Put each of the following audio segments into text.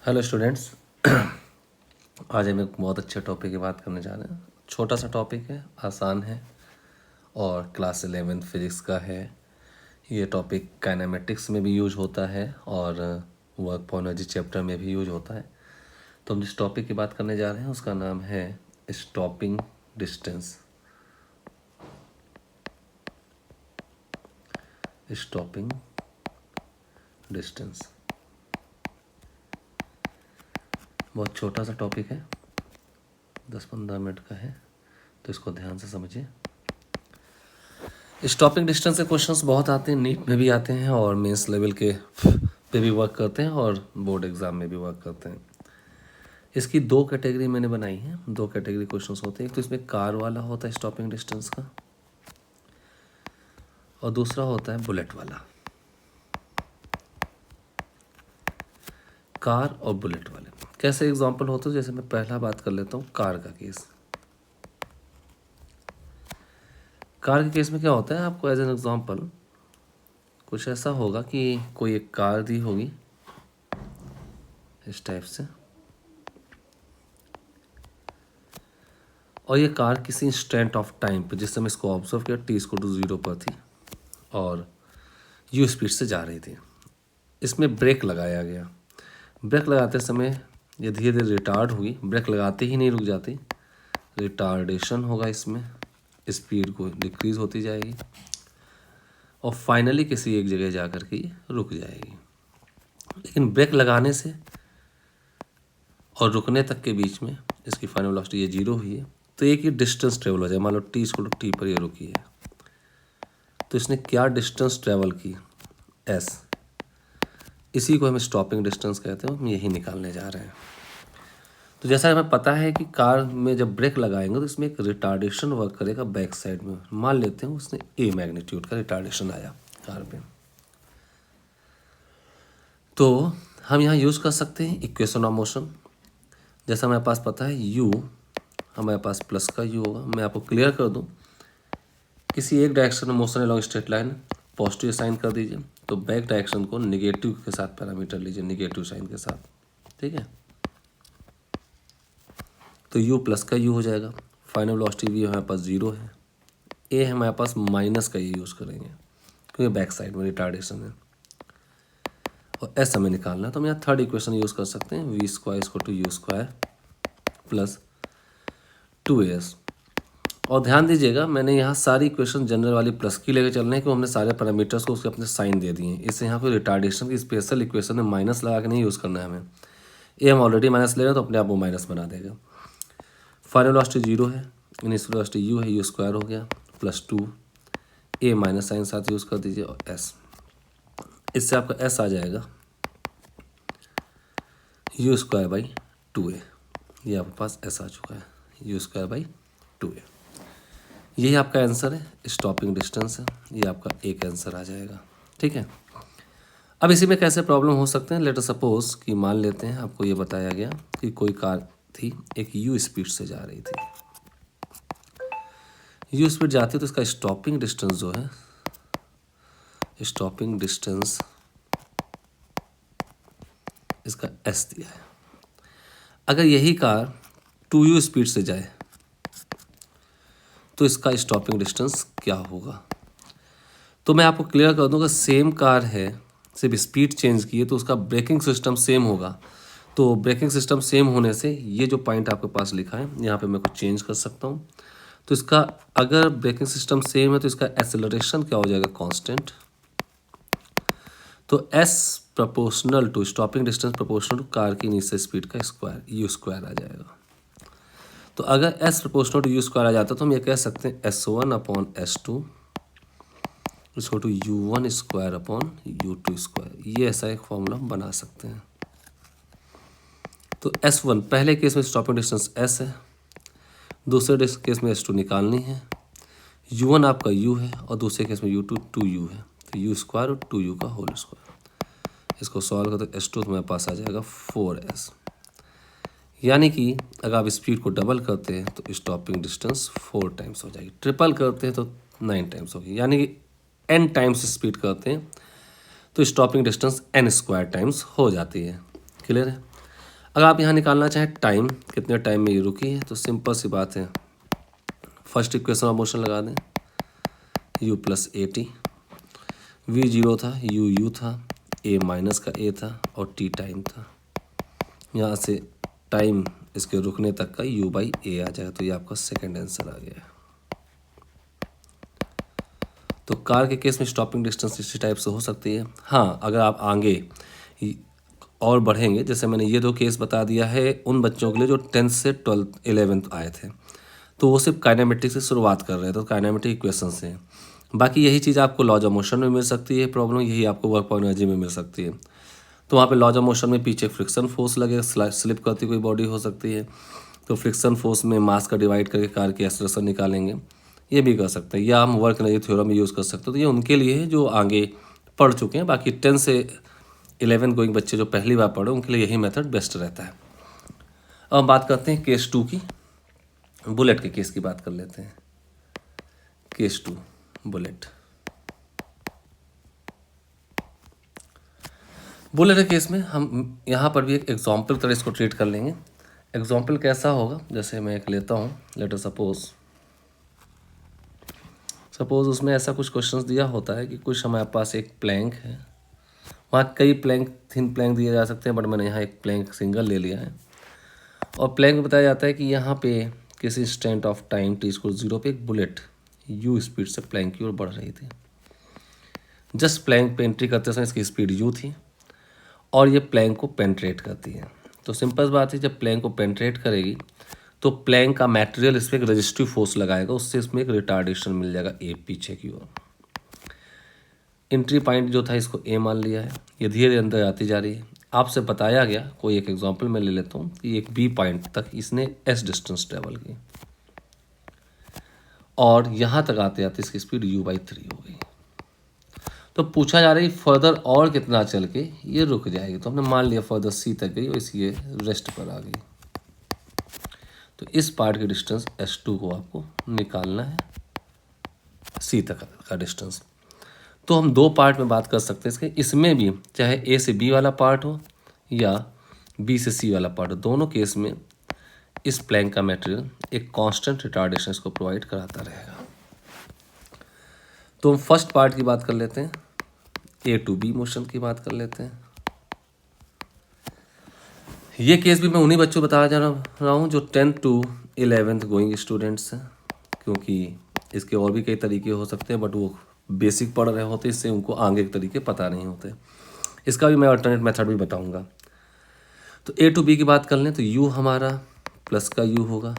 Hello students. आज हम एक बहुत अच्छे टॉपिक की बात करने जा रहे हैं। छोटा सा टॉपिक है, आसान है और क्लास 11th फिजिक्स का है। ये टॉपिक काइनेमेटिक्स में भी यूज होता है और वर्क फॉर एनर्जी चैप्टर में भी यूज होता है। तो हम जिस टॉपिक की बात करने जा रहे हैं उसका नाम है स्टॉपिंग डिस्टेंस। स्टॉपिंग डिस्टेंस बहुत छोटा सा टॉपिक है, 10-15 मिनट का है, तो इसको ध्यान से समझिए। स्टॉपिंग डिस्टेंस के क्वेश्चंस बहुत आते हैं, नीट में भी आते हैं और मेंस लेवल के पे भी वर्क करते हैं और बोर्ड एग्ज़ाम में भी वर्क करते हैं। इसकी दो कैटेगरी मैंने बनाई है, दो कैटेगरी क्वेश्चंस होते हैं। एक तो इसमें कार वाला होता है स्टॉपिंग डिस्टेंस का, और दूसरा होता है बुलेट वाला। कार और बुलेट वाले कैसे एग्जाम्पल होते हैं, जैसे मैं पहला बात कर लेता हूँ कार का केस। कार के केस में क्या होता है, आपको एज एन एग्जाम्पल कुछ ऐसा होगा कि कोई एक कार दी होगी इस टाइप से, और ये कार किसी इंस्टेंट ऑफ टाइम पे, जिस समय इसको ऑब्जर्व किया t=0 पर थी और u स्पीड से जा रही थी। इसमें ब्रेक लगाया गया। ब्रेक लगाते समय ये धीरे धीरे रिटार्ड हुई, ब्रेक लगाते ही नहीं रुक जाती, रिटार्डेशन होगा, इसमें स्पीड को डिक्रीज होती जाएगी और फाइनली किसी एक जगह जा कर के रुक जाएगी। लेकिन ब्रेक लगाने से और रुकने तक के बीच में इसकी फाइनल वेलोसिटी ये 0 हुई है, तो एक ही डिस्टेंस ट्रेवल हो जाए। मान लो t=t पर ये रुकी है, तो इसने क्या डिस्टेंस ट्रेवल की, s। इसी को हम स्टॉपिंग डिस्टेंस कहते हैं, हम यही निकालने जा रहे हैं। तो जैसा हमें पता है कि कार में जब ब्रेक लगाएंगे तो इसमें एक रिटार्डेशन वर्क करेगा बैक साइड में। मान लेते हैं उसने a मैग्नीट्यूड का रिटार्डेशन आया कार पे, तो हम यहाँ यूज़ कर सकते हैं इक्वेशन ऑफ मोशन। जैसा हमारे पास पता है u, हमारे पास प्लस का u होगा। मैं आपको क्लियर कर दूँ, किसी एक डायरेक्शन में motion along straight line positive sign कर दीजिए, तो बैक डायरेक्शन को निगेटिव के साथ पैरामीटर लीजिए, निगेटिव साइन के साथ, ठीक है। तो u प्लस का u हो जाएगा। फाइनल वेलोसिटी v हमारे पास 0 है, a हमारे पास माइनस का ये यूज़ करेंगे क्योंकि बैक साइड में रिटार्डेशन है, और s हमें निकालना है। तो हम यहाँ थर्ड इक्वेशन यूज़ कर सकते हैं, v² = u² प्लस 2as। और ध्यान दीजिएगा, मैंने यहाँ सारी इक्वेशन जनरल वाली प्लस की लेकर चलना है क्योंकि हमने सारे पैरामीटर्स को उसके अपने साइन दे दिए हैं। इससे यहाँ कोई रिटार्डेशन की स्पेशल इक्वेशन में माइनस लगा के नहीं यूज़ करना है हमें। ए हम ऑलरेडी माइनस ले रहे हैं तो अपने आप वो माइनस बना देगा। फाइनल वेलोसिटी 0 है, इनिशियल वेलोसिटी u है, u² हो गया प्लस 2 a माइनस साइन साथ यूज़ कर दीजिए और s। इससे आपका s आ जाएगा u²/2a। ये आपके पास s आ चुका है, u²/2a। यही आपका आंसर है, स्टॉपिंग डिस्टेंस है। ये आपका एक आंसर आ जाएगा, ठीक है। अब इसी में कैसे प्रॉब्लम हो सकते हैं, लेट अस सपोज कि मान लेते हैं आपको ये बताया गया कि कोई कार थी, एक u स्पीड से जा रही थी। u स्पीड जाती है तो इसका स्टॉपिंग डिस्टेंस जो है, स्टॉपिंग डिस्टेंस इसका s दिया है। अगर यही कार 2u स्पीड से जाए तो इसका स्टॉपिंग डिस्टेंस क्या होगा। तो मैं आपको क्लियर कर दूंगा, सेम कार है, सिर्फ स्पीड चेंज की है, तो उसका ब्रेकिंग सिस्टम सेम होगा। तो ब्रेकिंग सिस्टम सेम होने से ये जो पॉइंट आपके पास लिखा है यहाँ पे मैं कुछ चेंज कर सकता हूँ। तो इसका अगर ब्रेकिंग सिस्टम सेम है तो इसका एक्सेलरेशन क्या हो जाएगा, कांस्टेंट। तो s proportional to stopping distance proportional to car की इनिशियल स्पीड का स्क्वायर, u² आ जाएगा। तो अगर s प्रोपोर्शनल टू u² आ जाता तो हम ये कह सकते हैं s1/s2 = u1² ये ऐसा एक फॉर्मूला हम बना सकते हैं। तो s1 पहले केस में स्टॉपिंग डिस्टेंस s है, दूसरे केस में s2 निकालनी है, u1 आपका u है और दूसरे केस में u2 2u है, तो u² और 2u का होल स्क्वायर। इसको सॉल्व करते s2 तो मेरे पास आ जाएगा 4s। यानी कि अगर आप स्पीड को डबल करते हैं तो स्टॉपिंग डिस्टेंस 4 टाइम्स हो जाएगी, ट्रिपल करते हैं तो 9 टाइम्स होगी, यानी कि n टाइम्स स्पीड करते हैं तो स्टॉपिंग डिस्टेंस n² टाइम्स हो जाती है। क्लियर है। अगर आप यहाँ निकालना चाहें टाइम, कितने टाइम में ये रुकी है, तो सिंपल सी बात है, फर्स्ट इक्वेशन ऑफ मोशन लगा दें, u plus A T, we zero था, यू था, ए माइनस का ए था और टी टाइम था। यहाँ से टाइम इसके रुकने तक का u बाई ए आ जाएगा, तो ये आपका सेकेंड आंसर आ गया। तो कार के केस में स्टॉपिंग डिस्टेंस इसी टाइप से हो सकती है। हाँ, अगर आप आगे और बढ़ेंगे, जैसे मैंने ये 2 केस बता दिया है उन बच्चों के लिए जो 10th से 12th 11th आए थे, तो वो सिर्फ काइनेमेटिक से शुरुआत कर रहे थे, तो काइनेमेटिक इक्वेशन से। बाकी यही चीज़ आपको लॉज ऑफ मोशन में मिल सकती है प्रॉब्लम, यही आपको वर्क ऑफ एनर्जी में मिल सकती है। तो वहाँ पे लॉज ऑफ मोशन में पीछे फ्रिक्शन फोर्स लगेगा, स्लिप करती कोई बॉडी हो सकती है, तो फ्रिक्शन फोर्स में मास का डिवाइड करके कार की एक्सेलरेशन निकालेंगे, ये भी कर सकते हैं, या हम वर्क एनर्जी थ्योरम यूज़ कर सकते हैं। तो ये उनके लिए है जो आगे पढ़ चुके हैं। बाकी 10 से 11 गोइंग बच्चे जो पहली बार पढ़े उनके लिए यही मेथड बेस्ट रहता है। अब हम बात करते हैं केस 2 की, बुलेट के केस की बात कर लेते हैं। केस 2 बुलेट के केस में हम यहाँ पर भी एक एग्जाम्पल तरह इसको ट्रीट कर लेंगे। एग्जाम्पल कैसा होगा, जैसे मैं एक लेता हूँ, लेटर सपोज उसमें ऐसा कुछ क्वेश्चंस दिया होता है कि कुछ हमारे पास एक प्लैंक है, वहाँ कई प्लैंक थिन प्लैंक दिए जा सकते हैं, बट मैंने यहाँ एक प्लैंक सिंगल ले लिया है। और प्लैंक बताया जाता है कि यहाँ पे किसी इंस्टेंट ऑफ टाइम t=0 पे एक बुलेट u स्पीड से प्लैंक की ओर बढ़ रही थी। जस्ट प्लैंक पे एंट्री करते समय इसकी स्पीड u थी और ये प्लैंक को पेंट्रेट करती है। तो सिंपल बात है, जब प्लैंक को पेंट्रेट करेगी तो प्लैंक का मटेरियल इस पर एक रेजिस्टिव फोर्स लगाएगा, उससे इसमें एक रिटार्डेशन मिल जाएगा ए पीछे की ओर। एंट्री पॉइंट जो था इसको ए मान लिया है, ये धीरे धीरे अंदर आती जा रही है। आपसे बताया गया, कोई एक एग्जांपल मैं ले लेता हूँ कि एक बी पॉइंट तक इसने एस डिस्टेंस ट्रेवल की और यहाँ तक आते आते इसकी स्पीड u/3 हो गई। तो पूछा जा रहा है फर्दर और कितना चल के ये रुक जाएगी, तो हमने मान लिया फर्दर सी तक गई और इसी ये रेस्ट पर आ गई। तो इस पार्ट की डिस्टेंस s2 को आपको निकालना है, सी तक का डिस्टेंस। तो हम 2 पार्ट में बात कर सकते हैं इसके, इसमें भी चाहे ए से बी वाला पार्ट हो या बी से सी वाला पार्ट हो, दोनों केस में इस प्लैंक का मटेरियल एक कांस्टेंट रिटार्डेशन इसको प्रोवाइड कराता रहेगा। तो हम फर्स्ट पार्ट की बात कर लेते हैं, ए टू बी मोशन की बात कर लेते हैं। ये केस भी मैं उन्हीं बच्चों बता जा रहा हूँ जो 10th to 11th going students हैं, क्योंकि इसके और भी कई तरीके हो सकते हैं, बट वो बेसिक पढ़ रहे होते, इससे उनको आगे के तरीके पता नहीं होते। इसका भी मैं अल्टरनेट मेथड भी बताऊंगा। तो ए टू बी की बात कर लें तो u हमारा प्लस का u होगा,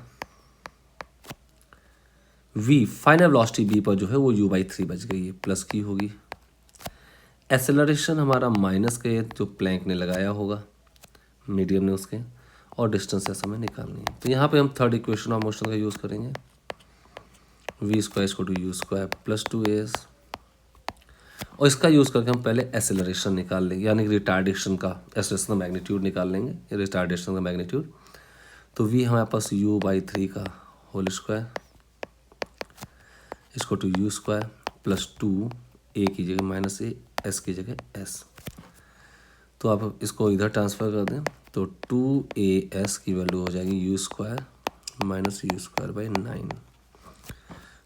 v फाइनल वेलोसिटी b पर जो है वो u/3 बच गई है, प्लस की होगी। एक्सेलरेशन हमारा माइनस के जो प्लैंक ने लगाया होगा मीडियम ने उसके, और डिस्टेंस ऐसा हमें निकालनी है। तो यहाँ पे हम थर्ड इक्वेशन ऑफ मोशन का यूज़ करेंगे, v² प्लस 2as, और इसका यूज़ करके हम पहले एक्सेलरेशन निकाल लेंगे, यानी कि रिटार्डेशन का एक्सेलरेशन का मैग्नीट्यूड निकाल लेंगे, रिटार्डेशन का मैग्नीट्यूड। तो v हमारे पास u/3 का whole square u² plus 2 a की जगह माइनस a, s की जगह s। तो आप इसको इधर ट्रांसफ़र कर दें तो 2as की वैल्यू हो जाएगी u² माइनस u²/9।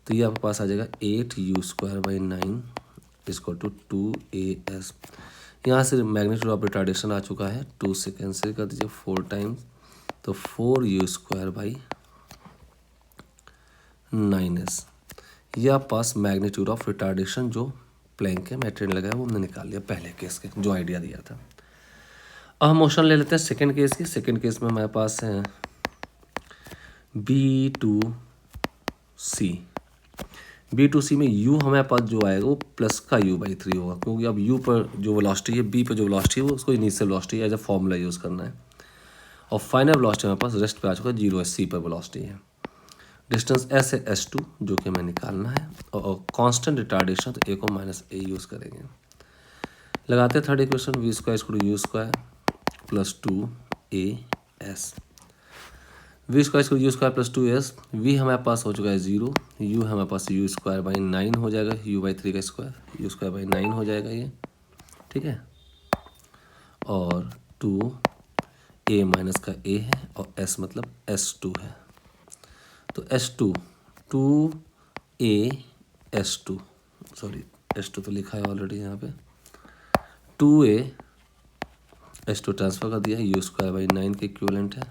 तो ये आपके पास आ जाएगा 8u²/9 इसको टू 2as। यहाँ से मैग्नीट्यूड ऑफ रिटार्डेशन आ चुका है, 2 से कैंसिल कर दीजिए 4 टाइम्स, तो 4u²/9s। यह पास मैग्नीट्यूड ऑफ रिटार्डेशन जो प्लैंक के मटेरियल लगा है वो हमने निकाल लिया पहले केस के जो आइडिया दिया था। अब हम मोशन ले लेते हैं सेकंड केस की। सेकंड केस में हमारे पास है B2C में u हमारे पास जो आएगा वो प्लस का u/3 होगा, क्योंकि अब u पर जो वेलोसिटी है, b पर जो वेलोसिटी है वो उसको initial velocity as a formula use करना है, और फाइनल वेलोसिटी हमारे पास रेस्ट पे आ चुका है 0 c पर वेलोसिटी है। डिस्टेंस s है s2 जो कि हमें निकालना है, और कांस्टेंट रिटार्डेशन तो a को माइनस a यूज़ करेंगे। लगाते हैं third equation, v² plus 2as, v² plus 2s। v हमारे पास हो चुका है 0, u हमारे पास u²/9 हो जाएगा, u/3 का स्क्वायर u²/9 हो जाएगा ये, ठीक है। और 2 ए माइनस का ए है और एस मतलब S2 है। तो S2 2A S2 sorry S2 तो लिखा है ऑलरेडी यहाँ पे 2A S2 ट्रांसफर कर दिया है यू स्क्वायर बाई 9 के इक्विवेलेंट है।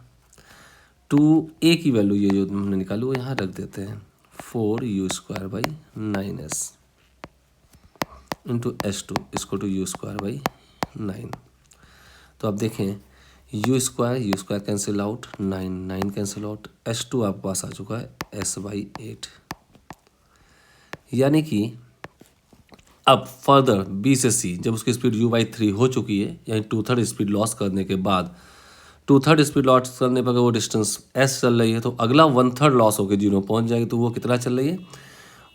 2A की वैल्यू ये जो हमने निकाली वो यहाँ रख देते हैं 4U square by 9S into S2 इसको टू यू स्क्वायर बाई 9। तो आप देखें you square cancel out 9 cancel out S2 आपके पास आ चुका है S/8। यानी कि अब फर्दर B से C जब उसकी स्पीड U/3 हो चुकी है यानी 2/3 स्पीड लॉस करने के बाद 2/3 स्पीड लॉस करने पर वो डिस्टेंस S चल रही है तो अगला 1/3 लॉस होकर 0 पहुंच जाएगी। तो वो कितना चल रही है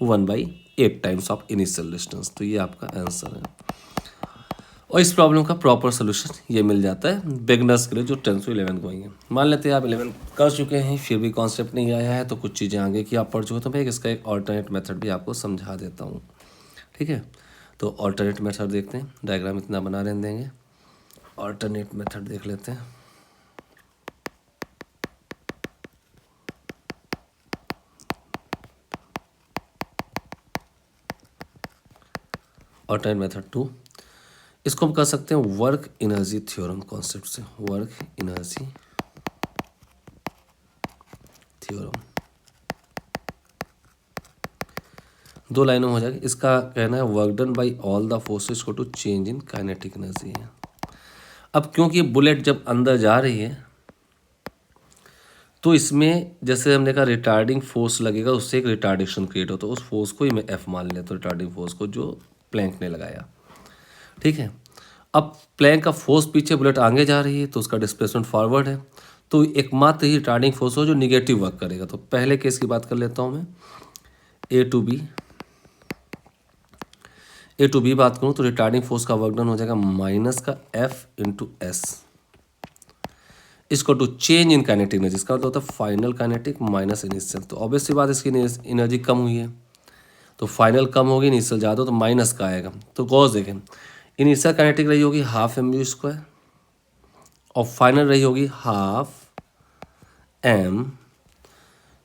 1/8 टाइम्स ऑफ इनिशियल डिस्टेंस। तो ये आपका आंसर है और इस प्रॉब्लम का प्रॉपर सोल्यूशन ये मिल जाता है बिगनर्स के लिए जो 10 से 11 गोइंग है। मान लेते हैं आप 11 कर चुके हैं फिर भी कॉन्सेप्ट नहीं आया है तो कुछ चीज़ें आगे की आप पढ़ चुके तो मैं इसका एक ऑल्टरनेट मेथड भी आपको समझा देता हूँ। ठीक है, तो ऑल्टरनेट मेथड देखते हैं। डायग्राम इतना बना रहने देंगे, ऑल्टरनेट मेथड देख लेते हैं। ऑल्टरनेट मेथड 2 इसको हम कर सकते हैं वर्क एनर्जी थ्योरम कॉन्सेप्ट से। वर्क एनर्जी थ्योरम 2 लाइनों में हो जाएगी। इसका कहना है work done by all the forces को to change in kinetic energy है। अब क्योंकि बुलेट जब अंदर जा रही है तो इसमें जैसे हमने कहा रिटार्डिंग फोर्स लगेगा उससे एक रिटार्डेशन क्रिएट होता है। उस फोर्स को ही मैं F मान लेता हूँ, रिटार्डिंग फोर्स को जो प्लैंक ने लगाया। ठीक है, अब प्लैंक का फोर्स पीछे बुलेट आगे जा रही है तो उसका डिस्प्लेसमेंट फॉरवर्ड है तो एकमात्र ही रिटार्डिंग फोर्स हो जो निगेटिव वर्क करेगा। तो पहले केस की बात कर लेता हूँ मैं ए टू बी बात करूँ तो रिटार्डिंग फोर्स का वर्क डन हो जाएगा माइनस का F इंटू एस इसको to change in kinetic energy. इसका मतलब होता है फाइनल काइनेटिक माइनस इनिशियल। तो ऑब्वियसली बात इसकी एनर्जी कम हुई है तो फाइनल कम होगी, इनिशियल ज़्यादा तो माइनस का आएगा। तो गॉस देखें इनिशियल काइनेटिक रही होगी हाफ एम यू स्क्वायर और फाइनल रही होगी हाफ एम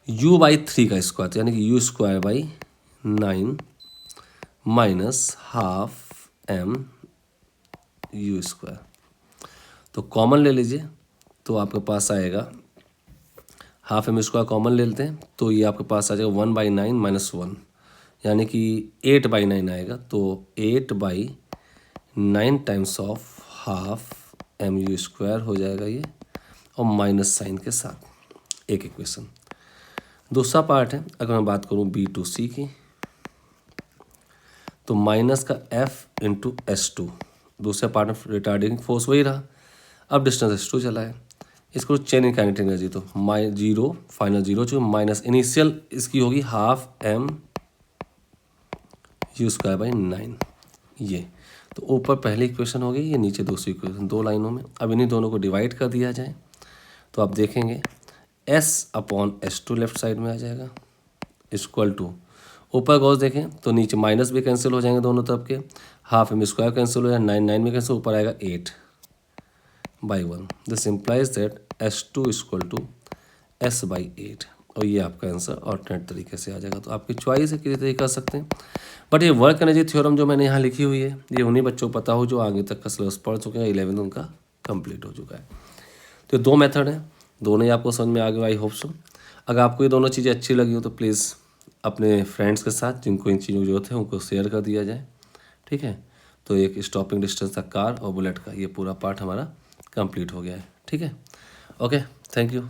U/3 का स्क्वायर यानी कि U square by 9 minus half M U square. तो कॉमन ले लीजिए तो आपके पास आएगा हाफ एम स्क्वायर कॉमन ले लेते हैं तो ये आपके पास आ जाएगा 1/9 माइनस 1 यानी कि 8/9 आएगा। तो 8/9 times of half M U square हो जाएगा ये और माइनस साइन के साथ एक इक्वेशन। दूसरा पार्ट है अगर मैं बात करूँ B/C की तो माइनस का F इंटू S2 दूसरे पार्ट में रिटार्डिंग फोर्स वही रहा। अब डिस्टेंस S2 चला है इसको चेंज इन काइनेटिक एनर्जी तो जीरो फाइनल जीरो जो माइनस इनिशियल इसकी होगी half M U square by 9 ये। तो ऊपर पहली इक्वेशन होगी ये नीचे दूसरी इक्वेशन 2 लाइनों में। अब इन्हीं दोनों को डिवाइड कर दिया जाए तो आप देखेंगे S/S2 लेफ्ट साइड में आ जाएगा इक्वल टू ऊपर गॉस देखें तो नीचे माइनस भी कैंसिल हो जाएंगे दोनों तरफ के, हाफ एम स्क्वायर कैंसिल हो जाएगा 9 में कैंसिल ऊपर आएगा 8/1। This implies that S2 equal to S/8 और ये आपका आंसर ऑल्टरनेट तरीके से आ जाएगा। तो आपकी चॉइस है किसी तरीके कर सकते हैं बट ये वर्क एनर्जी थ्योरम जो मैंने यहाँ लिखी हुई है ये उन्हीं बच्चों को पता हो जो आगे तक का सिलेबस पढ़ चुके हैं 11 उनका कंप्लीट हो चुका है। तो 2 मेथड हैं दोनों ही आपको समझ में आ गए आई होप सो। अगर आपको ये दोनों चीज़ें अच्छी लगी हो तो प्लीज़ अपने फ्रेंड्स के साथ जिनको इन चीज़ों की जरूरत है उनको शेयर कर दिया जाए। ठीक है, तो एक स्टॉपिंग डिस्टेंस था कार और बुलेट का ये पूरा पार्ट हमारा कंप्लीट हो गया है। ठीक है, ओके, थैंक यू।